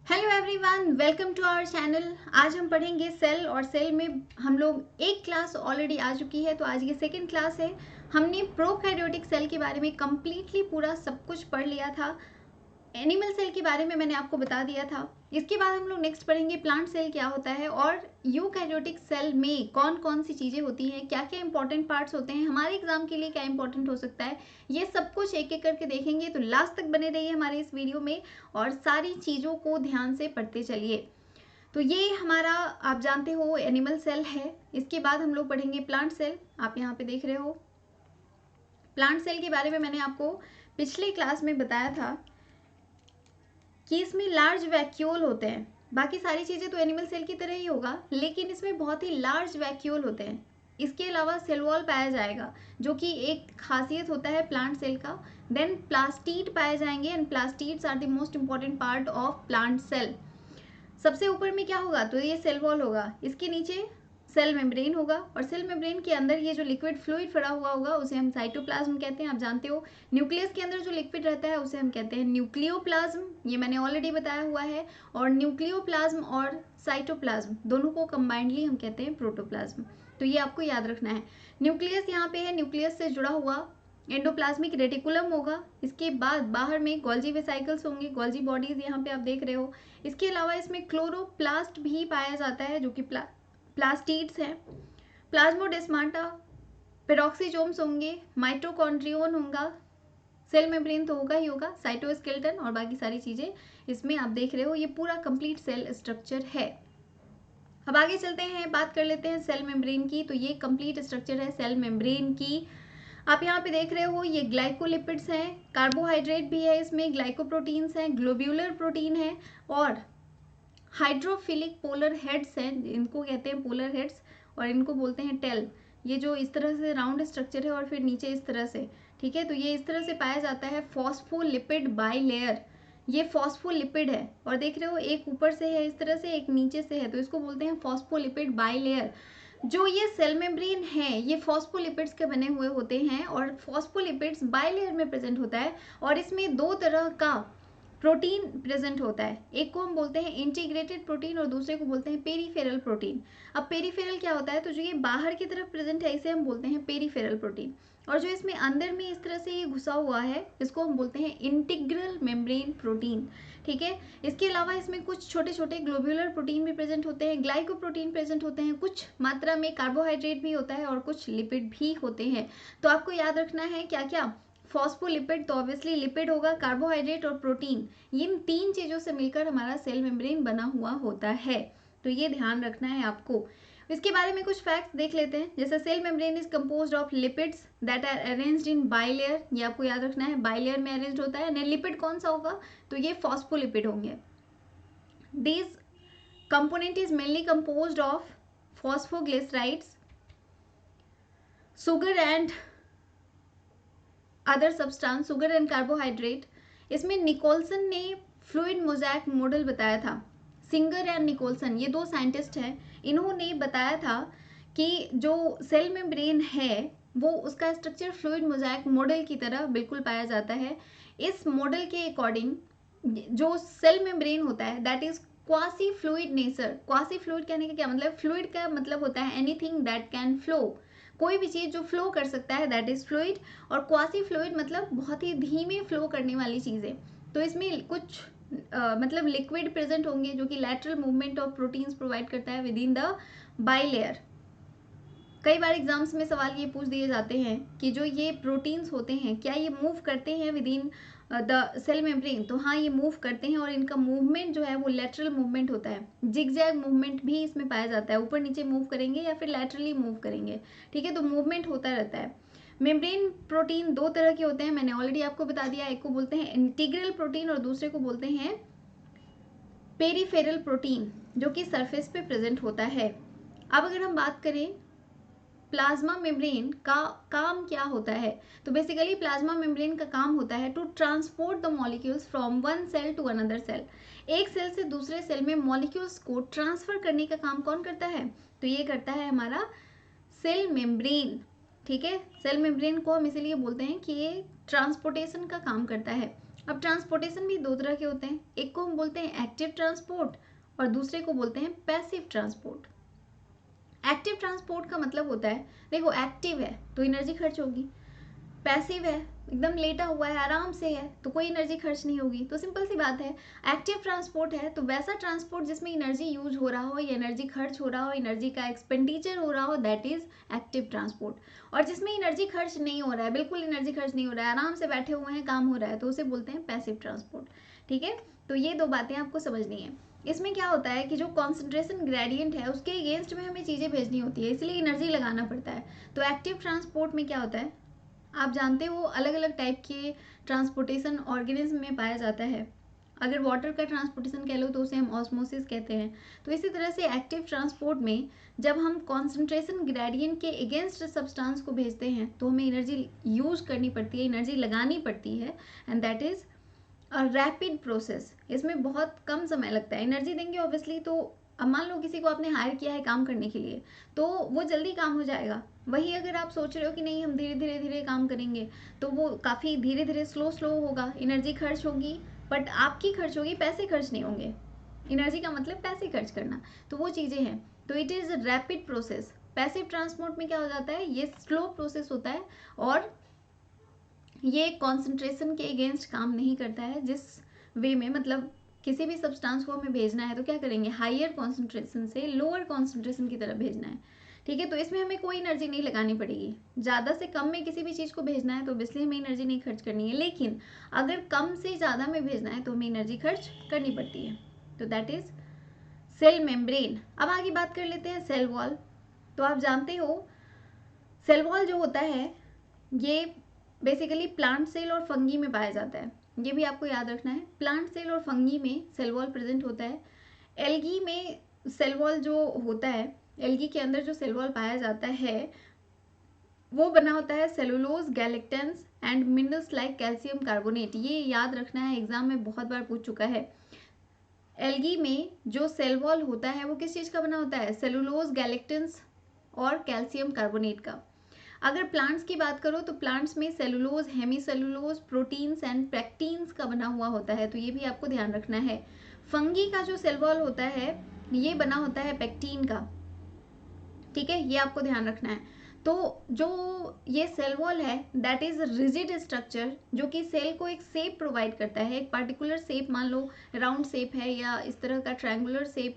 Hello everyone, welcome to our channel. आज हम पढ़ेंगे सेल और सेल में हम लोग एक क्लास ऑलरेडी आ चुकी है, तो आज ये सेकंड क्लास है। हमने प्रोकैरियोटिक सेल के बारे में कंप्लीटली पूरा सब कुछ पढ़ लिया था। एनिमल सेल के बारे में मैंने आपको बता दिया था। इसके बाद हम लोग नेक्स्ट पढ़ेंगे प्लांट सेल क्या होता है और यूकैरियोटिक सेल में कौन कौन सी चीज़ें होती हैं, क्या क्या इंपॉर्टेंट पार्ट्स होते हैं, हमारे एग्जाम के लिए क्या इंपॉर्टेंट हो सकता है, ये सब कुछ एक एक करके देखेंगे। तो लास्ट तक बने रहिए हमारे इस वीडियो में और सारी चीज़ों को ध्यान से पढ़ते चलिए। तो ये हमारा, आप जानते हो, एनिमल सेल है। इसके बाद हम लोग पढ़ेंगे प्लांट सेल। आप यहाँ पे देख रहे हो प्लांट सेल के बारे में मैंने आपको पिछली क्लास में बताया था कि इसमें लार्ज वैक्यूल होते हैं। बाकी सारी चीज़ें तो एनिमल सेल की तरह ही होगा, लेकिन इसमें बहुत ही लार्ज वैक्यूल होते हैं। इसके अलावा सेल वॉल पाया जाएगा, जो कि एक खासियत होता है प्लांट सेल का। देन प्लास्टीड पाए जाएंगे, and plastids are the most important part of plant cell. सबसे ऊपर में क्या होगा, तो ये सेल वॉल होगा। इसके नीचे सेल मेम्ब्रेन होगा, और सेल मेम्ब्रेन के अंदर ये जो लिक्विड फ्लूइड पड़ा हुआ होगा उसे हम साइटोप्लाज्म कहते हैं। आप जानते हो न्यूक्लियस के अंदर जो लिक्विड रहता है उसे हम कहते हैं न्यूक्लियोप्लाज्म, ये मैंने ऑलरेडी बताया हुआ है। और न्यूक्लियोप्लाज्म और साइटोप्लाज्म दोनों को कंबाइंडली हम कहते हैं प्रोटोप्लाज्म। तो ये आपको याद रखना है। न्यूक्लियस यहाँ पे है, न्यूक्लियस से जुड़ा हुआ एंडोप्लाज्मिक रेटिकुलम होगा। इसके बाद बाहर में गोल्जी वेसाइकल्स होंगे, गोल्जी बॉडीज यहाँ पे आप देख रहे हो। इसके अलावा इसमें क्लोरोप्लास्ट भी पाया जाता है, जो कि प्लास्टीड्स हैं। प्लाज्मोडेस्माटा, पेरोक्सीजोम्स होंगे, माइटोकॉन्ड्रियोन होगा, सेल मेम्ब्रेन तो होगा ही होगा, साइटोस्केलेटन और बाकी सारी चीजें इसमें आप देख रहे हो। ये पूरा कंप्लीट सेल स्ट्रक्चर है। अब आगे चलते हैं, बात कर लेते हैं सेल मेम्ब्रेन की। तो ये कंप्लीट स्ट्रक्चर है सेल मेम्ब्रेन की। आप यहाँ पे देख रहे हो ये ग्लाइकोलिपिड्स हैं, कार्बोहाइड्रेट भी है, इसमें ग्लाइकोप्रोटीन्स हैं, ग्लोब्यूलर प्रोटीन है, और हाइड्रोफिलिक पोलर हेड्स हैं, इनको कहते हैं पोलर हेड्स, और इनको बोलते हैं टेल। ये जो इस तरह से राउंड स्ट्रक्चर है और फिर नीचे इस तरह से, ठीक है, तो ये इस तरह से पाया जाता है फॉस्फोलिपिड बाइलेयर। ये फॉस्फोलिपिड है, और देख रहे हो एक ऊपर से है इस तरह से, एक नीचे से है, तो इसको बोलते हैं फॉस्फोलिपिड बाइलेयर। जो ये सेल मेम्ब्रेन है ये फॉस्फोलिपिड्स के बने हुए होते हैं, और फॉस्फोलिपिड्स बाइलेयर में प्रेजेंट होता है। और इसमें दो तरह का प्रोटीन प्रेजेंट होता है, एक को हम बोलते हैं इंटीग्रेटेड प्रोटीन और दूसरे को बोलते हैं पेरीफेरल प्रोटीन। अब पेरीफेरल क्या होता है, तो जो ये बाहर की तरफ प्रेजेंट है इसे हम बोलते हैं पेरीफेरल प्रोटीन, और जो इसमें अंदर में इस तरह से ये घुसा हुआ है इसको हम बोलते हैं इंटीग्रल मेम्ब्रेन प्रोटीन, ठीक है। इसके अलावा इसमें कुछ छोटे छोटे ग्लोब्यूलर प्रोटीन भी प्रेजेंट होते हैं, ग्लाइकोप्रोटीन प्रेजेंट होते हैं, कुछ मात्रा में कार्बोहाइड्रेट भी होता है और कुछ लिपिड भी होते हैं। तो आपको याद रखना है क्या क्या, फॉस्फोलिपिड तो ऑब्वियसली लिपिड होगा, कार्बोहाइड्रेट और प्रोटीन, इन तीन चीजों से मिलकर हमारा सेल मेम्ब्रेन बना हुआ होता है। तो ये ध्यान रखना है आपको। इसके बारे में कुछ फैक्ट्स देख लेते हैं। जैसे cell membrane is composed of lipids that are arranged in bilayer, ये आपको याद रखना है, बाइलेयर में अरेंज्ड होता है। लिपिड कौन सा होगा, तो ये फॉस्फोलिपिड होंगे। This component is mainly composed of phosphoglycerides, sugar and other substance, sugar and carbohydrate. इसमें निकोल्सन ने फ्लूइड मोज़ैक मॉडल बताया था। सिंगर एंड निकोल्सन ये दो साइंटिस्ट हैं, इन्होंने बताया था कि जो सेल मेम्ब्रेन है वो उसका स्ट्रक्चर फ्लूइड मोज़ैक मॉडल की तरह बिल्कुल पाया जाता है। इस मॉडल के अकॉर्डिंग जो सेल मेम्ब्रेन होता है that is quasi fluid nature. Quasi fluid कहने का क्या मतलब, फ्लूइड का मतलब होता है एनीथिंग दैट कैन फ्लो, कोई भी चीज जो फ्लो कर सकता है दैट इज फ्लूइड। और क्वासी फ्लूइड मतलब बहुत ही धीमे फ्लो करने वाली चीजें। तो इसमें कुछ मतलब लिक्विड प्रेजेंट होंगे जो कि lateral movement of proteins provide करता है विद इन द बाइलेयर। कई बार एग्जाम्स में सवाल ये पूछ दिए जाते हैं कि जो ये प्रोटीन्स होते हैं क्या ये मूव करते हैं within the cell membrane, तो हाँ ये मूव करते हैं, और इनका मूवमेंट जो है वो लैटरल मूवमेंट होता है। जिगजैग मूवमेंट भी इसमें पाया जाता है, ऊपर नीचे मूव करेंगे या फिर लैटरली मूव करेंगे, ठीक है, तो मूवमेंट होता रहता है। मेम्ब्रेन प्रोटीन दो तरह के होते हैं, मैंने ऑलरेडी आपको बता दिया, एक को बोलते हैं इंटीग्रल प्रोटीन और दूसरे को बोलते हैं पेरीफेरल प्रोटीन, जो कि सरफेस पे प्रेजेंट होता है। अब अगर हम बात करें प्लाज्मा मेम्ब्रेन का काम क्या होता है, तो बेसिकली प्लाज्मा मेम्ब्रेन का काम होता है to transport the molecules from one cell to another cell. एक सेल से दूसरे सेल में मॉलिक्यूल्स को ट्रांसफर करने का काम कौन करता है, तो ये करता है हमारा सेल मेम्ब्रेन, ठीक है। सेल मेम्ब्रेन को हम इसीलिए बोलते हैं कि ये ट्रांसपोर्टेशन का काम करता है। अब ट्रांसपोर्टेशन भी दो तरह के होते हैं, एक को हम बोलते हैं एक्टिव ट्रांसपोर्ट और दूसरे को बोलते हैं पैसिव ट्रांसपोर्ट। एक्टिव ट्रांसपोर्ट का मतलब होता है, देखो एक्टिव है तो एनर्जी खर्च होगी, पैसिव है एकदम लेटा हुआ है आराम से है तो कोई एनर्जी खर्च नहीं होगी। तो सिंपल सी बात है, एक्टिव ट्रांसपोर्ट है तो वैसा ट्रांसपोर्ट जिसमें एनर्जी यूज हो रहा हो या एनर्जी खर्च हो रहा हो, एनर्जी का एक्सपेंडिचर हो रहा हो, दैट इज एक्टिव ट्रांसपोर्ट। और जिसमें एनर्जी खर्च नहीं हो रहा है, बिल्कुल एनर्जी खर्च नहीं हो रहा है, आराम से बैठे हुए हैं काम हो रहा है, तो उसे बोलते हैं पैसिव ट्रांसपोर्ट। ठीक है, तो ये दो बातें आपको समझनी है। इसमें क्या होता है कि जो कॉन्सेंट्रेशन ग्रेडियंट है उसके अगेंस्ट में हमें चीज़ें भेजनी होती है, इसलिए एनर्जी लगाना पड़ता है। तो एक्टिव ट्रांसपोर्ट में क्या होता है, आप जानते हो अलग अलग टाइप के ट्रांसपोर्टेशन ऑर्गेनिज्म में पाया जाता है। अगर वाटर का ट्रांसपोर्टेशन कह लो तो उसे हम ऑस्मोसिस कहते हैं। तो इसी तरह से एक्टिव ट्रांसपोर्ट में जब हम कॉन्सेंट्रेशन ग्रेडियंट के अगेंस्ट सब्सटेंस को भेजते हैं तो हमें एनर्जी यूज करनी पड़ती है, एनर्जी लगानी पड़ती है, and that is a rapid process. इसमें बहुत कम समय लगता है, एनर्जी देंगे ऑब्वियसली। तो अब मान लो किसी को आपने हायर किया है काम करने के लिए तो वो जल्दी काम हो जाएगा। वही अगर आप सोच रहे हो कि नहीं हम धीरे धीरे काम करेंगे तो वो काफ़ी धीरे धीरे स्लो होगा, एनर्जी खर्च होगी, बट आपकी खर्च होगी, पैसे खर्च नहीं होंगे। एनर्जी का मतलब पैसे खर्च करना, तो वो चीज़ें हैं। तो it is rapid process. Passive transport में क्या हो जाता है, ये स्लो प्रोसेस होता है और ये कॉन्सेंट्रेशन के अगेंस्ट काम नहीं करता है। जिस वे में मतलब किसी भी सब्सटेंस को हमें भेजना है तो क्या करेंगे, हायर कॉन्सेंट्रेशन से लोअर कॉन्सेंट्रेशन की तरफ भेजना है। ठीक है, तो इसमें हमें कोई एनर्जी नहीं लगानी पड़ेगी। ज़्यादा से कम में किसी भी चीज़ को भेजना है तो ऑब्वियसली हमें एनर्जी नहीं खर्च करनी है, लेकिन अगर कम से ज़्यादा में भेजना है तो हमें एनर्जी खर्च करनी पड़ती है। तो दैट इज सेल मेम्ब्रेन। अब आगे बात कर लेते हैं सेल वॉल। तो आप जानते हो सेल वॉल जो होता है ये बेसिकली प्लांट सेल और फंगी में पाया जाता है, ये भी आपको याद रखना है। प्लांट सेल और फंगी में सेल वॉल प्रेजेंट होता है। एल्गी में सेल वॉल जो होता है, एल्गी के अंदर जो सेल वॉल पाया जाता है वो बना होता है cellulose, गैलेक्टेंस and minerals like calcium carbonate. ये याद रखना है, एग्जाम में बहुत बार पूछ चुका है। एल्गी में जो सेल वॉल होता है वो किस चीज़ का बना होता है, सेलुलोज, गैलेक्टेंस और कैल्शियम कार्बोनेट का। अगर प्लांट्स की बात करो तो प्लांट्स में cellulose, hemicellulose, proteins and pectins का बना हुआ होता है, तो ये भी आपको ध्यान रखना है। फंगी का जो सेल वॉल होता है ये बना होता है पैक्टीन का। ठीक है, ये आपको ध्यान रखना है। तो जो ये सेल वॉल है दैट इज रिजिड स्ट्रक्चर जो कि सेल को एक शेप प्रोवाइड करता है, एक पर्टिकुलर शेप, मान लो राउंड शेप है या इस तरह का ट्रायंगुलर शेप,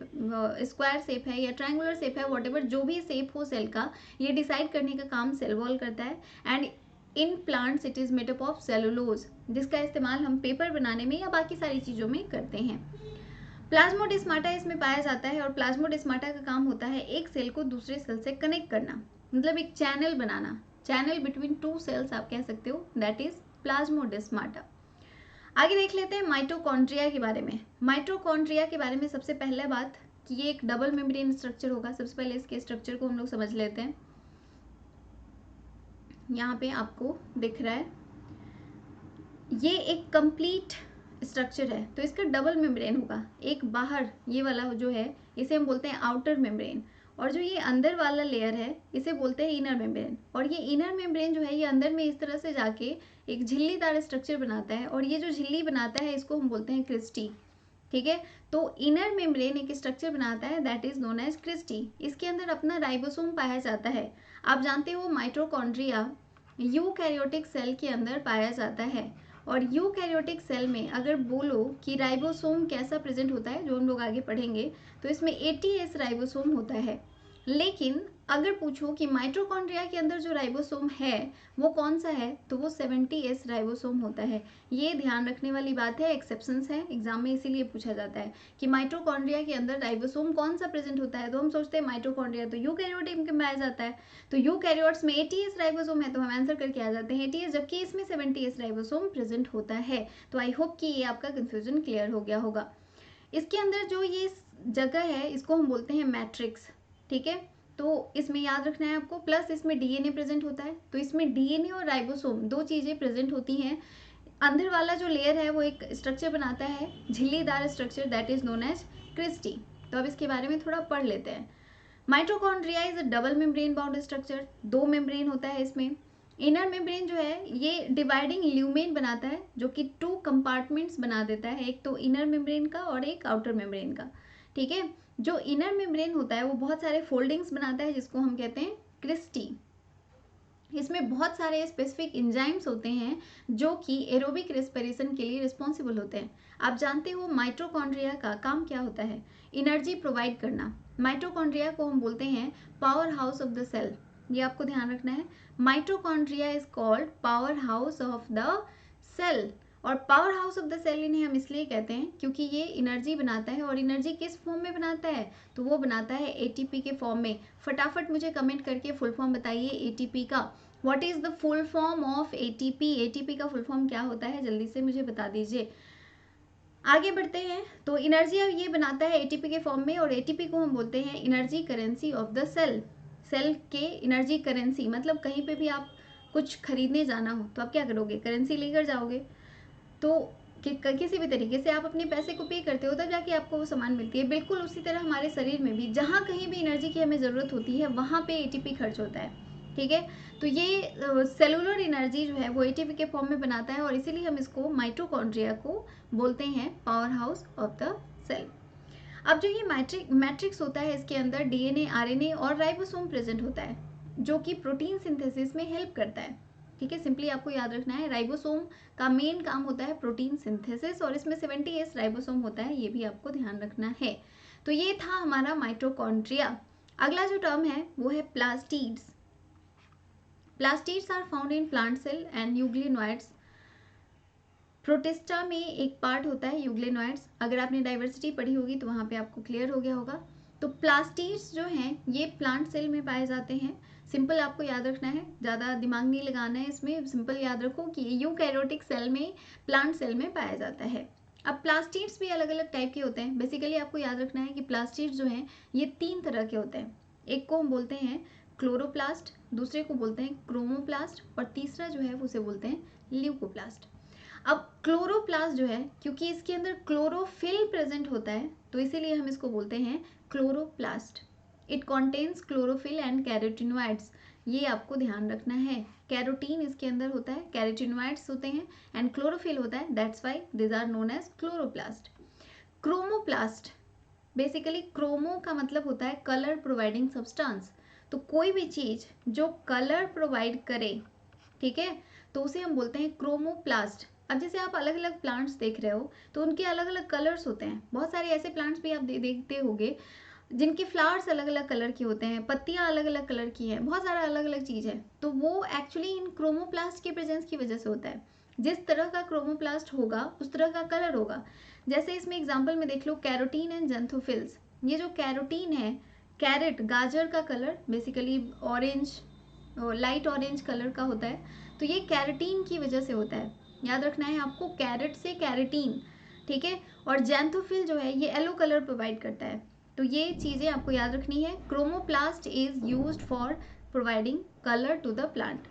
स्क्वायर शेप है या ट्रायंगुलर शेप है, व्हाटएवर जो भी शेप हो सेल का, ये डिसाइड करने का काम सेल वॉल करता है। And in plants it is made up of cellulose, जिसका इस्तेमाल हम पेपर बनाने में या बाकी सारी चीज़ों में करते हैं। प्लाज्मोडेस्माटा इसमें पाया जाता है और प्लाज्मोडेस्माटा का काम होता है एक सेल को दूसरे सेल से कनेक्ट करना, मतलब एक चैनल बनाना, चैनल बिटवीन टू सेल्स आप कह सकते हो, दैट इज प्लाज्मोडेस्माटा। आगे देख लेते हैं माइटोकॉन्ड्रिया के बारे में। माइटोकॉन्ड्रिया के बारे में सबसे पहले बात कि ये एक डबल मेम्ब्रेन स्ट्रक्चर होगा। सबसे पहले इसके स्ट्रक्चर को हम लोग समझ लेते हैं। यहाँ पे आपको दिख रहा है ये एक कंप्लीट स्ट्रक्चर है, तो इसका डबल मेम्ब्रेन होगा। एक बाहर ये वाला जो है इसे हम बोलते हैं आउटर मेम्ब्रेन, और जो ये अंदर वाला लेयर है इसे बोलते हैं इनर मेम्ब्रेन। और ये इनर मेम्ब्रेन जो है ये अंदर में इस तरह से जाके एक झिल्लीदार स्ट्रक्चर बनाता है, और ये जो झिल्ली बनाता है इसको हम बोलते हैं क्रिस्टी। ठीक है, तो इनर मेम्ब्रेन एक स्ट्रक्चर बनाता है that is known as cristae. इसके अंदर अपना राइबोसोम पाया जाता है। आप जानते हो माइटोकॉन्ड्रिया यूकैरियोटिक सेल के अंदर पाया जाता है, और यूकैरियोटिक सेल में अगर बोलो कि राइबोसोम कैसा प्रेजेंट होता है, जो हम लोग आगे पढ़ेंगे, तो इसमें 80S राइबोसोम होता है। लेकिन अगर पूछो कि माइटोकॉन्ड्रिया के अंदर जो राइबोसोम है वो कौन सा है, तो वो 70S राइबोसोम होता है। ये ध्यान रखने वाली बात है, एक्सेप्शंस है एग्जाम में, इसीलिए पूछा जाता है कि माइटोकॉन्ड्रिया के अंदर राइबोसोम कौन सा प्रेजेंट होता है। तो हम सोचते हैं माइटोकॉन्ड्रिया तो यूकैरियोटिक में पाया जाता है, तो यूकैरियोट्स में 80S राइबोसोम है, तो हम आंसर करके आ जाते हैं 80S, जबकि इसमें 70S राइबोसोम प्रेजेंट होता है। तो आई होप कि ये आपका कंफ्यूजन क्लियर हो गया होगा। इसके अंदर जो ये जगह है इसको हम बोलते हैं मैट्रिक्स। ठीक है, तो इसमें याद रखना है आपको, प्लस इसमें डीएनए प्रेजेंट होता है, तो इसमें डीएनए और राइबोसोम दो चीज़ें प्रेजेंट होती हैं। अंदर वाला जो लेयर है वो एक स्ट्रक्चर बनाता है, झिल्लीदार structure, that is known as cristae. तो अब इसके बारे में थोड़ा पढ़ लेते हैं। Mitochondria is a double membrane bound structure, दो मेम्ब्रेन होता है इसमें, इनर मेम्ब्रेन जो है ये डिवाइडिंग ल्यूमेन बनाता है, जो कि 2 कंपार्टमेंट्स बना देता है, एक तो इनर मेम्ब्रेन का और एक आउटर मेम्ब्रेन का। ठीक है, जो इनर मेम्ब्रेन होता है वो बहुत सारे फोल्डिंग्स बनाता है जिसको हम कहते हैं क्रिस्टी। इसमें बहुत सारे स्पेसिफिक एंजाइम्स होते हैं जो कि एरोबिक रेस्पिरेशन के लिए रिस्पॉन्सिबल होते हैं। आप जानते हो माइटोकॉन्ड्रिया का काम क्या होता है? एनर्जी प्रोवाइड करना। माइटोकॉन्ड्रिया को हम बोलते हैं power house of the cell, ये आपको ध्यान रखना है। Mitochondria is called power house of the cell. और power house of the cell इन्हें हम इसलिए कहते हैं क्योंकि ये एनर्जी बनाता है। और एनर्जी किस फॉर्म में बनाता है? तो वो बनाता है एटीपी के फॉर्म में। फटाफट मुझे कमेंट करके फुल फॉर्म बताइए एटीपी का। What is the full form of ATP? ATP का फुल फॉर्म क्या होता है, जल्दी से मुझे बता दीजिए। आगे बढ़ते हैं। तो एनर्जी ये बनाता है एटीपी के फॉर्म में, और एटीपी को हम बोलते हैं energy currency of the cell. Cell के एनर्जी करेंसी मतलब कहीं पे भी आप कुछ खरीदने जाना हो तो आप क्या करोगे? करेंसी लेकर जाओगे। तो किसी भी तरीके से आप अपने पैसे को पे करते हो तब जाके आपको वो सामान मिलती है। बिल्कुल उसी तरह हमारे शरीर में भी जहाँ कहीं भी एनर्जी की हमें ज़रूरत होती है वहाँ पे एटीपी खर्च होता है। ठीक है, तो ये सेलुलर एनर्जी जो है वो एटीपी के फॉर्म में बनाता है, और इसीलिए हम इसको माइटोकॉन्ड्रिया को बोलते हैं power house of the cell. अब जो ये मैट्रिक्स होता है इसके अंदर डीएनए, आरएनए और राइबोसोम प्रेजेंट होता है जो कि प्रोटीन सिंथेसिस में हेल्प करता है। ठीक है, सिंपली आपको याद रखना है राइबोसोम का मेन काम होता है प्रोटीन सिंथेसिस, और इसमें 70S राइबोसोम होता है, ये भी आपको ध्यान रखना है। तो ये था हमारा माइटोकॉन्ड्रिया। अगला जो टर्म है वो है plastids. Plastids are found in plant cell and euglenoids. Protista में एक पार्ट होता है यूग्लिनोइड्स। अगर आपने डाइवर्सिटी पढ़ी होगी तो वहाँ पे आपको क्लियर हो गया होगा। तो प्लास्टिड्स जो हैं ये प्लांट सेल में पाए जाते हैं। सिंपल आपको याद रखना है, ज़्यादा दिमाग नहीं लगाना है इसमें। सिंपल याद रखो कि यूकैरियोटिक सेल में, प्लांट सेल में पाया जाता है। अब प्लास्टिड्स भी अलग अलग टाइप के होते हैं। बेसिकली आपको याद रखना है कि प्लास्टिड्स जो हैं ये 3 तरह के होते हैं। एक को हम बोलते हैं क्लोरोप्लास्ट, दूसरे को बोलते हैं क्रोमोप्लास्ट, और तीसरा जो है उसे बोलते हैं ल्यूकोप्लास्ट। अब क्लोरोप्लास्ट जो है, क्योंकि इसके अंदर क्लोरोफिल प्रेजेंट होता है तो इसीलिए हम इसको बोलते हैं chloroplast. It contains chlorophyll and carotenoids, ये आपको ध्यान रखना है। कैरोटीन इसके अंदर होता है, कैरोटिनोइड्स होते हैं एंड क्लोरोफिल होता है, that's why this are known as chloroplast. Chromoplast, basically chromo का मतलब होता है कलर प्रोवाइडिंग सब्सटेंस। तो कोई भी चीज जो कलर प्रोवाइड करे, ठीक है, तो उसे हम बोलते हैं क्रोमोप्लास्ट। अब जैसे आप अलग अलग प्लांट्स देख रहे हो तो उनके अलग अलग कलर्स होते हैं। बहुत सारे ऐसे प्लांट्स भी आप देखते होंगे जिनके फ्लावर्स अलग अलग कलर के होते हैं, पत्तियां अलग अलग कलर की हैं, बहुत सारा अलग अलग चीज़ है। तो वो एक्चुअली इन क्रोमोप्लास्ट के प्रेजेंस की वजह से होता है। जिस तरह का क्रोमोप्लास्ट होगा उस तरह का कलर होगा। जैसे इसमें एग्जाम्पल में देख लो कैरोटीन एंड जेंथोफिल्स। ये जो कैरोटीन है, कैरेट गाजर का colour basically orange, light orange colour का होता है, तो ये कैरेटीन की वजह से होता है। याद रखना है आपको, कैरेट से कैरेटीन। ठीक है, और जैंथोफिल जो है ये येलो कलर प्रोवाइड करता है। तो ये चीज़ें आपको याद रखनी है। Chromoplast is used for providing colour to the plant.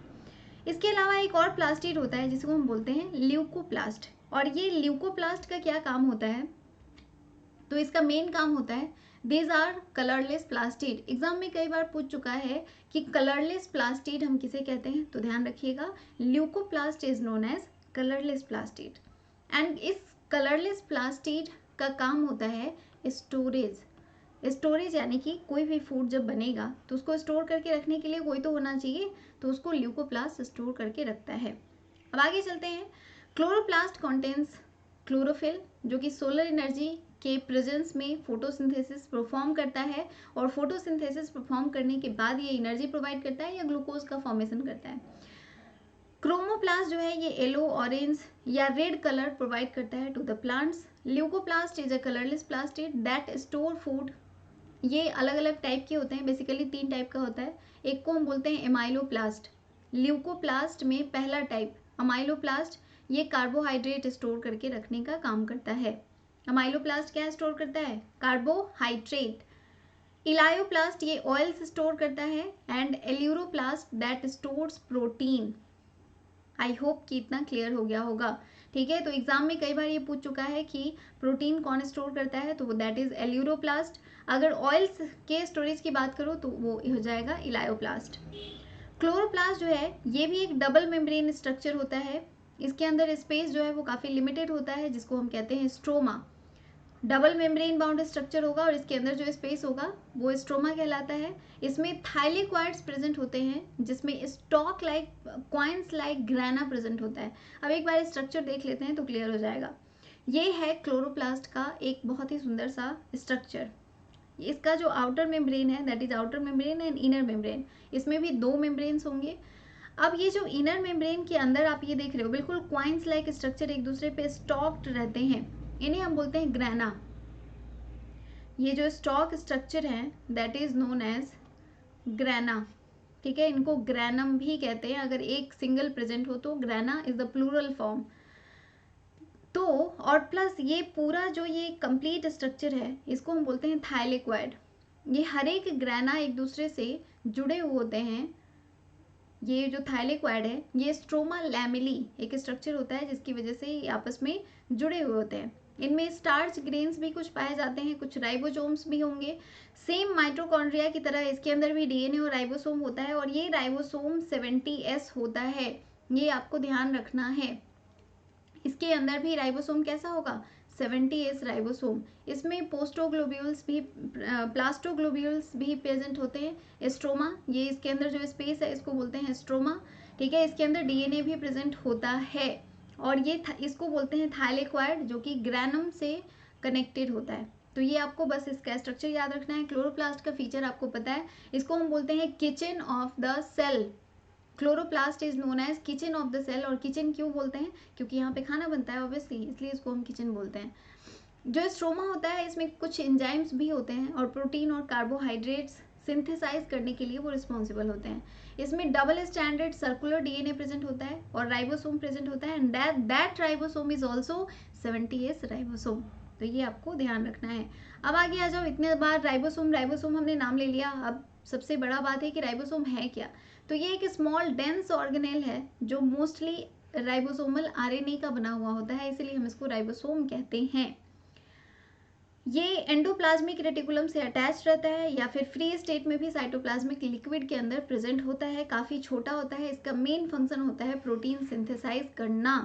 इसके अलावा एक और प्लास्टिड होता है जिसको हम बोलते हैं ल्यूकोप्लास्ट। और ये ल्यूकोप्लास्ट का क्या काम होता है? तो इसका मेन काम होता है, these are colourless plastid. Exam में कई बार पूछ चुका है कि कलरलेस प्लास्टिड हम किसे कहते हैं, तो ध्यान रखिएगा leucoplast is known as colourless plastid. And इस कलरलेस प्लास्टिड का काम होता है स्टोरेज। स्टोरेज यानी कि कोई भी फूड जब बनेगा तो उसको स्टोर करके रखने के लिए कोई तो होना चाहिए, तो उसको ल्यूकोप्लास्ट स्टोर करके रखता है। अब आगे चलते हैं। क्लोरोप्लास्ट कॉन्टेन्स क्लोरोफिल, जो कि सोलर एनर्जी के प्रेजेंस में फोटोसिंथेसिस परफॉर्म करता है, और फोटोसिंथेसिस परफॉर्म करने के बाद ये एनर्जी प्रोवाइड करता है या ग्लूकोज का फॉर्मेशन करता है। क्रोमोप्लास्ट जो है ये येलो, ऑरेंज या रेड कलर प्रोवाइड करता है to the plants. Leucoplast is a colourless plastid that store food. ये अलग अलग टाइप के होते हैं, बेसिकली 3 टाइप का होता है। एक को हम बोलते हैं एमाइलोप्लास्ट। ल्यूकोप्लास्ट में पहला टाइप अमाइलोप्लास्ट, ये कार्बोहाइड्रेट स्टोर करके रखने का काम करता है। अमाइलोप्लास्ट क्या स्टोर करता है? कार्बोहाइड्रेट। इलायोप्लास्ट ये ऑयल्स स्टोर करता है, and aleuroplast that stores protein. I hope कि इतना क्लियर हो गया होगा। ठीक है, तो एग्जाम में कई बार ये पूछ चुका है कि प्रोटीन कौन स्टोर करता है, तो वो दैट इज एल्यूरोप्लास्ट। अगर ऑयल्स के स्टोरेज की बात करो तो वो हो जाएगा इलायोप्लास्ट। क्लोरोप्लास्ट जो है ये भी एक डबल मेम्ब्रेन स्ट्रक्चर होता है। इसके अंदर स्पेस जो है वो काफ़ी लिमिटेड होता है, जिसको हम कहते हैं stroma. Double membrane bound structure होगा और इसके अंदर जो स्पेस होगा वो स्ट्रोमा कहलाता है। इसमें थाइलेक्वाइड्स प्रेजेंट होते हैं, जिसमें stock like coins like ग्राना present होता है। अब एक बार स्ट्रक्चर देख लेते हैं तो क्लियर हो जाएगा। ये है क्लोरोप्लास्ट का एक बहुत ही सुंदर सा स्ट्रक्चर। इसका जो आउटर मेम्ब्रेन है that is outer membrane and inner membrane, इसमें भी 2 मेम्ब्रेन्स होंगे। अब ये जो इनर मेम्ब्रेन के अंदर आप ये देख रहे हो बिल्कुल क्वाइंस लाइक स्ट्रक्चर एक दूसरे पे स्टॉक्ड रहते हैं, इन्हें हम बोलते हैं ग्राना। ये जो स्टॉक स्ट्रक्चर है that is known as grana, ठीक है। इनको ग्रैनम भी कहते हैं, अगर एक सिंगल प्रेजेंट हो तो grana is the plural form. तो और प्लस ये पूरा जो ये कंप्लीट स्ट्रक्चर है इसको हम बोलते हैं थाइलेक्वाइड। ये हर एक ग्राना एक दूसरे से जुड़े हुए होते हैं। ये जो थाइलेक्वाइड है ये स्ट्रोमा लैमेली एक स्ट्रक्चर होता है, जिसकी वजह से ये आपस में जुड़े हुए होते हैं। इनमें स्टार्च ग्रेन्स भी कुछ पाए जाते हैं, कुछ राइबोसोम्स भी होंगे। सेम माइटोकॉन्ड्रिया की तरह इसके अंदर भी डीएनए और राइबोसोम होता है, और ये राइबोसोम 70S होता है, ये आपको ध्यान रखना है। इसके अंदर भी राइबोसोम कैसा होगा, 70S राइबोसोम। इसमें पोस्टोग्लोब्यूल्स भी प्लास्टोग्लोब्यूल्स भी प्रेजेंट होते हैं। स्ट्रोमा, ये इसके अंदर जो स्पेस है इसको बोलते हैं स्ट्रोमा, ठीक है। इसके अंदर डीएनए भी प्रेजेंट होता है, और ये इसको बोलते हैं थाइलेक्वाइड, जो कि ग्रैनम से कनेक्टेड होता है। तो ये आपको बस इसका स्ट्रक्चर याद रखना है। क्लोरोप्लास्ट का फीचर आपको पता है, इसको हम बोलते हैं kitchen of the cell. Chloroplast is known as kitchen of the cell. और किचन क्यों बोलते हैं, क्योंकि यहाँ पे खाना बनता है ऑब्वियसली, इसलिए इसको हम किचन बोलते हैं। जो स्ट्रोमा होता है इसमें कुछ एंजाइम्स भी होते हैं, और प्रोटीन और कार्बोहाइड्रेट्स सिंथेसाइज करने के लिए वो रिस्पॉन्सिबल होते हैं। इसमें double standard circular DNA present होता है और राइबोसोम प्रेजेंट होता है, and that ribosome is also 70S ribosome. तो ये आपको ध्यान रखना है। अब आगे आ जाओ, इतने बार राइबोसोम राइबोसोम हमने नाम ले लिया, अब सबसे बड़ा बात है कि राइबोसोम है क्या। तो ये एक स्मॉल डेंस ऑर्गेनेल है जो मोस्टली राइबोसोमल आरएनए का बना हुआ होता है, इसलिए हम इसको राइबोसोम कहते हैं। ये एंडोप्लाज्मिक रेटिकुलम से अटैच रहता है, या फिर फ्री स्टेट में भी साइटोप्लाज्मिक लिक्विड के अंदर प्रेजेंट होता है। काफ़ी छोटा होता है, इसका मेन फंक्शन होता है प्रोटीन सिंथेसाइज करना।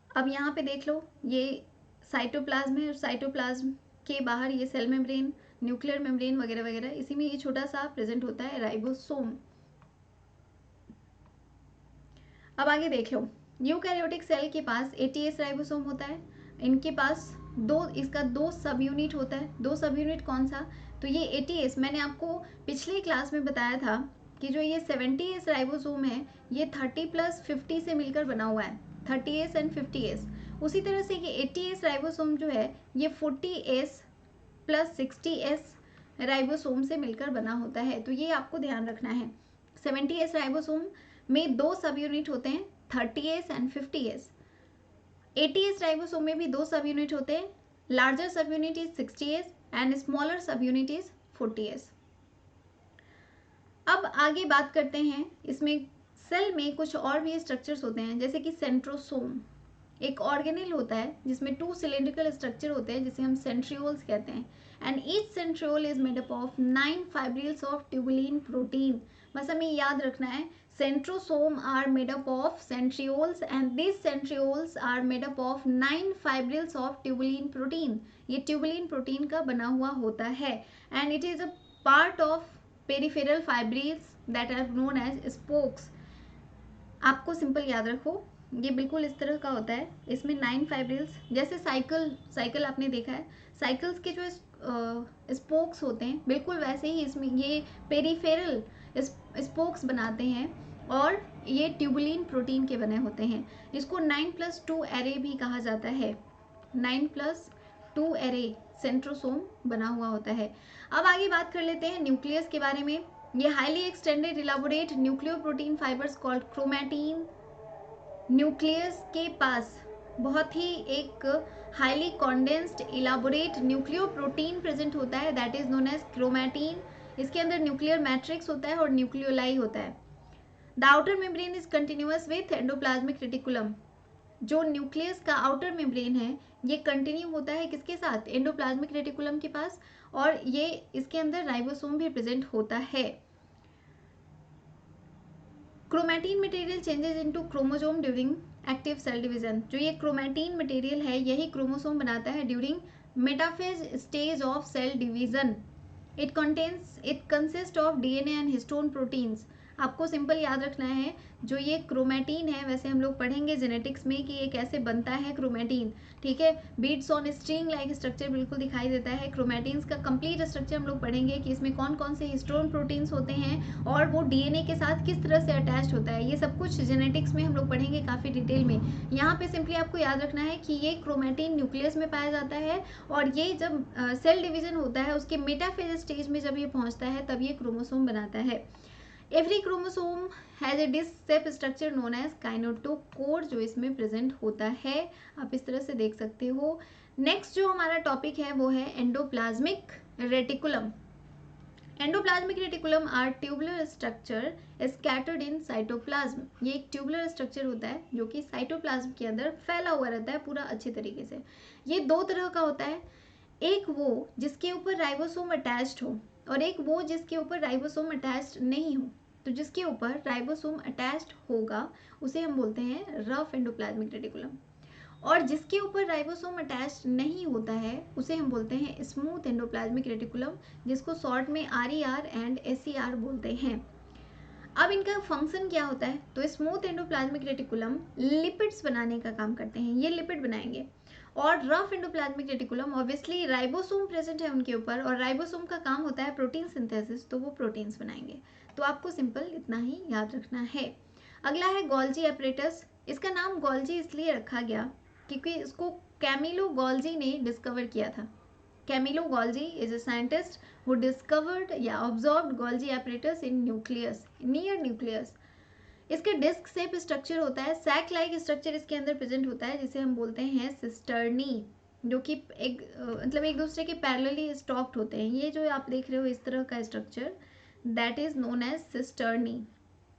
अब यहाँ पे देख लो, ये साइटोप्लाज्म है, और साइटोप्लाज्म के बाहर ये सेल मेम्ब्रेन, न्यूक्लियर मेम्ब्रेन वगैरह वगैरह, इसी में ये छोटा सा प्रेजेंट होता है राइबोसोम। अब आगे देख लो, यूकैरियोटिक सेल के पास 80S राइबोसोम होता है। इनके पास इसका दो सब यूनिट होता है। दो सब यूनिट कौन सा, तो ये 80S, मैंने आपको पिछले क्लास में बताया था कि जो ये 70S राइबोसोम है ये 30+50 से मिलकर बना हुआ है, 30S एंड 50S। उसी तरह से ये 80S राइबोसोम जो है ये 40S + 60S राइबोसोम से मिलकर बना होता है। तो ये आपको ध्यान रखना है। 70S राइबोसोम में 2 सब यूनिट होते हैं, 30S and 50S। 80S ribosome में भी 2 सब यूनिट होते हैं, लार्जर सब unit is 60S and smaller सब यूनिट इज 40S। अब आगे बात करते हैं, इसमें सेल में कुछ और भी स्ट्रक्चर्स होते हैं, जैसे कि सेंट्रोसोम एक ऑर्गेनेल होता है जिसमें 2 सिलेंड्रिकल स्ट्रक्चर होते हैं, जिसे हम सेंट्रियोल्स कहते हैं, and each centriole is made up of 9 fibrils of tubulin protein. बस हमें याद रखना है, centrosome are made up of centrioles and these centrioles are made up of 9 fibrils of tubulin protein। ये ट्यूबुलिन प्रोटीन का बना हुआ होता है, and it is a part of peripheral fibrils that are known as spokes। आपको simple याद रखो, ये बिल्कुल इस तरह का होता है। इसमें 9 फाइब्रिल्स, जैसे साइकिल आपने देखा है, साइकिल्स के जो स्पोक्स होते हैं बिल्कुल वैसे ही इसमें ये पेरिफेरल स्पोक्स बनाते हैं, और ये ट्यूबुलिन प्रोटीन के बने होते हैं। इसको 9+2 एरे भी कहा जाता है। 9+2 एरे सेंट्रोसोम बना हुआ होता है। अब आगे बात कर लेते हैं न्यूक्लियस के बारे में। ये highly extended elaborate nucleoprotein fibres called chromatin. न्यूक्लियस के पास बहुत ही एक highly condensed elaborate nucleoprotein present होता है, that is known as chromatin. इसके अंदर न्यूक्लियर मैट्रिक्स होता है और न्यूक्लियोलाई होता है। The outer membrane is continuous with endoplasmic reticulum. जो न्यूक्लियस का आउटर मेम्ब्रेन है ये कंटिन्यू होता है किसके साथ, एंडोप्लाज्मिक रेटिकुलम के पास, और ये इसके अंदर राइबोसोम भी प्रेजेंट होता है। Chromatin material changes into chromosome during active cell division. जो ये क्रोमैटिन मटेरियल है यही क्रोमोसोम बनाता है during metaphase stage of cell division. It consist of DNA and histone proteins. आपको सिंपल याद रखना है जो ये क्रोमैटिन है, वैसे हम लोग पढ़ेंगे जेनेटिक्स में कि ये कैसे बनता है क्रोमैटिन, ठीक है। Beads on string like structure बिल्कुल दिखाई देता है। क्रोमैटिन्स का कंप्लीट स्ट्रक्चर हम लोग पढ़ेंगे कि इसमें कौन कौन से हिस्टोन प्रोटीन्स होते हैं और वो डीएनए के साथ किस तरह से अटैच्ड होता है। ये सब कुछ जेनेटिक्स में हम लोग पढ़ेंगे काफ़ी डिटेल में। यहाँ पे सिंपली आपको याद रखना है कि ये क्रोमैटिन न्यूक्लियस में पाया जाता है और ये जब सेल डिवीजन होता है उसके मेटाफेज स्टेज में जब ये पहुँचता है तब ये क्रोमोसोम बनाता है। Every chromosome has a disc shape structure known as kinetochore जो इसमें प्रेजेंट होता है। आप इस तरह से देख सकते हो। नेक्स्ट जो हमारा टॉपिक है वो है endoplasmic reticulum. Endoplasmic reticulum are tubular structure scattered in cytoplasm. ये एक ट्यूबुलर स्ट्रक्चर होता है जो कि साइटोप्लाज्म के अंदर फैला हुआ रहता है पूरा अच्छे तरीके से। ये दो तरह का होता है, एक वो जिसके ऊपर राइबोसोम अटैच्ड हो और एक वो जिसके ऊपर राइबोसोम अटैच्ड नहीं हो। तो जिसके ऊपर राइबोसोम अटैच्ड होगा उसे हम बोलते हैं रफ एंडोप्लाज्मिक रेटिकुलम और जिसके ऊपर राइबोसोम अटैच्ड नहीं होता है उसे हम बोलते हैं स्मूथ एंडोप्लाज्मिक रेटिकुलम, जिसको शॉर्ट में RER एंड SER बोलते हैं। अब इनका फंक्शन क्या होता है, तो स्मूथ एंडोप्लाज्मिक रेटिकुलम लिपिड्स बनाने का काम करते हैं, ये लिपिड बनाएंगे। और rough endoplasmic reticulum obviously ribosome present है उनके ऊपर और राइबोसोम का काम होता है प्रोटीन सिंथेसिस, तो वो प्रोटीन्स बनाएंगे। तो आपको सिंपल इतना ही याद रखना है। अगला है गोल्जी एपरेटस। इसका नाम गोल्जी इसलिए रखा गया क्योंकि इसको कैमिलो गोल्जी ने डिस्कवर किया था। Camillo Golgi is a scientist who discovered या observed Golgi apparatus in nucleus, near nucleus। इसके डिस्क शेप स्ट्रक्चर होता है, सैक लाइक स्ट्रक्चर इसके अंदर प्रेजेंट होता है जिसे हम बोलते हैं सिस्टर्नी, जो कि एक मतलब एक दूसरे के पैरेलली स्टॉक्ड होते हैं। ये जो आप देख रहे हो इस तरह का structure that is known as cisternae,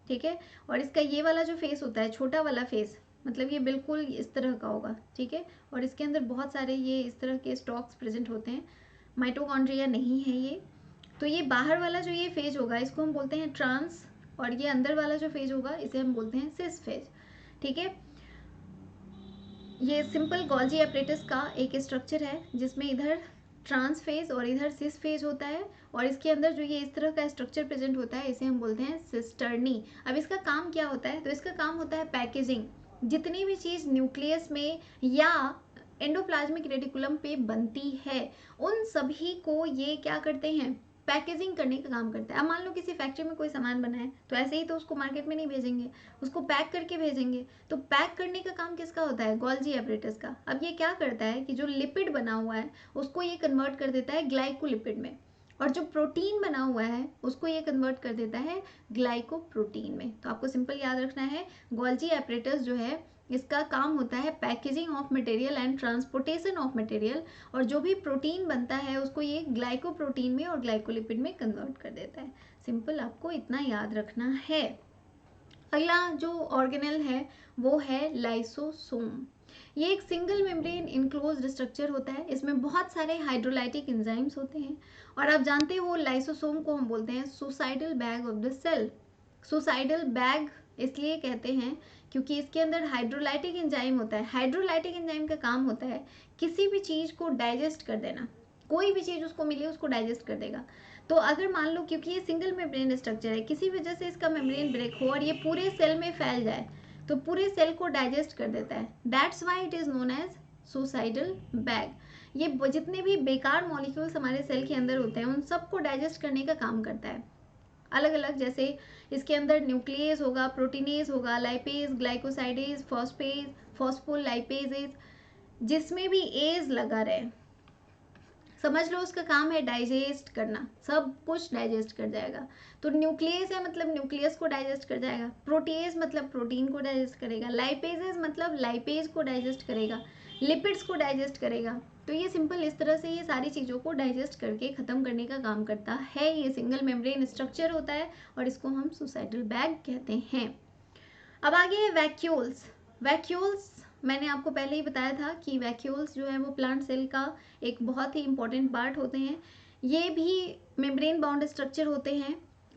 ठीक है। और इसका ये वाला जो फेस होता है, छोटा वाला फेस, मतलब ये बिल्कुल इस तरह का होगा, ठीक है। और इसके अंदर बहुत सारे ये इस तरह के स्टॉक्स प्रेजेंट होते हैं। माइटोकॉन्ड्रिया नहीं है ये। तो ये बाहर वाला जो ये फेज होगा इसको हम बोलते हैं ट्रांस और ये अंदर वाला जो फेज होगा इसे हम बोलते हैं सिस फेज, ठीक है। ये सिंपल गोल्जी एपरेटस का एक स्ट्रक्चर है जिसमें इधर ट्रांस फेज और इधर सिस फेज होता है और इसके अंदर जो ये इस तरह का स्ट्रक्चर प्रेजेंट होता है इसे हम बोलते हैं सिस्टर्नी। अब इसका काम क्या होता है, तो इसका काम होता है पैकेजिंग। जितनी भी चीज़ न्यूक्लियस में या एंडोप्लाज्मिक रेटिकुलम पे बनती है उन सभी को ये क्या करते हैं, पैकेजिंग करने का काम करता है। अब मान लो किसी फैक्ट्री में कोई सामान बना है तो ऐसे ही तो उसको मार्केट में नहीं भेजेंगे, उसको पैक करके भेजेंगे। तो पैक करने का काम किसका होता है, गोल्जी एपरेटस का। अब ये क्या करता है कि जो लिपिड बना हुआ है उसको ये कन्वर्ट कर देता है ग्लाइकोलिपिड में और जो प्रोटीन बना हुआ है उसको ये कन्वर्ट कर देता है ग्लाइकोप्रोटीन में। तो आपको सिंपल याद रखना है गोल्जी एपरेटस जो है इसका काम होता है packaging of material and transportation of material और जो भी प्रोटीन बनता है उसको ये ग्लाइकोप्रोटीन में और ग्लाइकोलिपिड में कन्वर्ट कर देता है। सिंपल आपको इतना याद रखना है। अगला जो ऑर्गेनल है वो है लाइसोसोम। ये एक सिंगल मेम्ब्रेन इनक्लोज्ड स्ट्रक्चर होता है, इसमें बहुत सारे हाइड्रोलाइटिक एंजाइम्स होते हैं और आप जानते हो लाइसोसोम को हम बोलते हैं suicidal bag of the cell. Suicidal bag इसलिए कहते हैं क्योंकि इसके अंदर हाइड्रोलाइटिक एंजाइम होता है। हाइड्रोलाइटिक एंजाइम का काम होता है किसी भी चीज़ को डाइजेस्ट कर देना, कोई भी चीज़ उसको मिले उसको डाइजेस्ट कर देगा। तो अगर मान लो क्योंकि ये सिंगल मेम्ब्रेन स्ट्रक्चर है, किसी वजह से इसका मेम्ब्रेन ब्रेक हो और ये पूरे सेल में फैल जाए तो पूरे सेल को डाइजेस्ट कर देता है। That's why it is known as suicidal bag. ये जितने भी बेकार मॉलिक्यूल्स हमारे सेल के अंदर होते हैं उन सबको डाइजेस्ट करने का काम करता है अलग अलग। जैसे इसके अंदर न्यूक्लियस होगा, प्रोटीनेज होगा, लाइपेज, ग्लाइकोसाइडेज, फॉस्फेज, फॉस्फोलाइपेजेज, जिसमें भी एज लगा रहे समझ लो उसका काम है डाइजेस्ट करना, सब कुछ डाइजेस्ट कर जाएगा। तो न्यूक्लियस है मतलब न्यूक्लियस को डाइजेस्ट कर जाएगा, प्रोटीएज मतलब प्रोटीन को डाइजेस्ट करेगा, लाइपेजेज मतलब लाइपेज को डाइजेस्ट करेगा, लिपिड्स को डाइजेस्ट करेगा। तो ये सिंपल इस तरह से ये सारी चीज़ों को डाइजेस्ट करके ख़त्म करने का काम करता है। ये सिंगल मेम्ब्रेन स्ट्रक्चर होता है और इसको हम सुसाइडल बैग कहते हैं। अब आगे है वैक्यूल्स। वैक्यूल्स मैंने आपको पहले ही बताया था कि वैक्यूल्स जो है वो प्लांट सेल का एक बहुत ही इंपॉर्टेंट पार्ट होते हैं। ये भी मेम्ब्रेन बाउंड स्ट्रक्चर होते हैं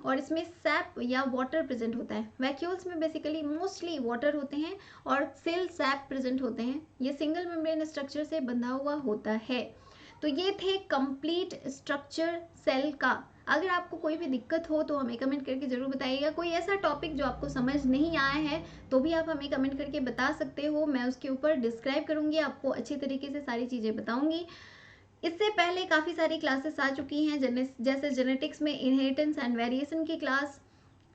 और इसमें सैप या वाटर प्रेजेंट होता है। वैक्यूल्स में बेसिकली मोस्टली वाटर होते हैं और सेल सैप प्रेजेंट होते हैं। ये सिंगल मेम्ब्रेन स्ट्रक्चर से बंधा हुआ होता है। तो ये थे कंप्लीट स्ट्रक्चर सेल का। अगर आपको कोई भी दिक्कत हो तो हमें कमेंट करके ज़रूर बताइएगा। कोई ऐसा टॉपिक जो आपको समझ नहीं आया है तो भी आप हमें कमेंट करके बता सकते हो, मैं उसके ऊपर डिस्क्राइब करूँगी, आपको अच्छी तरीके से सारी चीज़ें बताऊँगी। इससे पहले काफ़ी सारी क्लासेस आ चुकी हैं, जैसे जेनेटिक्स में इनहेरिटेंस एंड वेरिएशन की क्लास।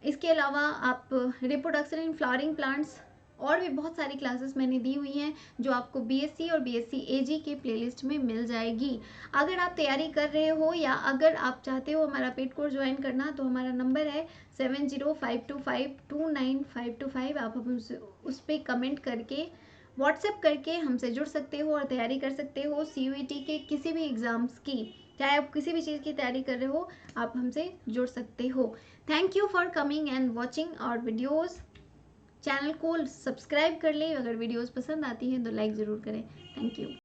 इसके अलावा आप रिप्रोडक्शन इन फ्लावरिंग प्लांट्स और भी बहुत सारी क्लासेस मैंने दी हुई हैं जो आपको बीएससी और बीएससी एजी के प्लेलिस्ट में मिल जाएगी। अगर आप तैयारी कर रहे हो या अगर आप चाहते हो हमारा पेड कोर्स ज्वाइन करना, तो हमारा नंबर है 7052529525। आप उस पर कमेंट करके व्हाट्सएप करके हमसे जुड़ सकते हो और तैयारी कर सकते हो सीयूईटी के किसी भी एग्ज़ाम्स की। चाहे आप किसी भी चीज़ की तैयारी कर रहे हो, आप हमसे जुड़ सकते हो। Thank you for coming and watching our videos. Channel को सब्सक्राइब कर ले, अगर वीडियोज़ पसंद आती हैं तो लाइक ज़रूर करें। Thank you.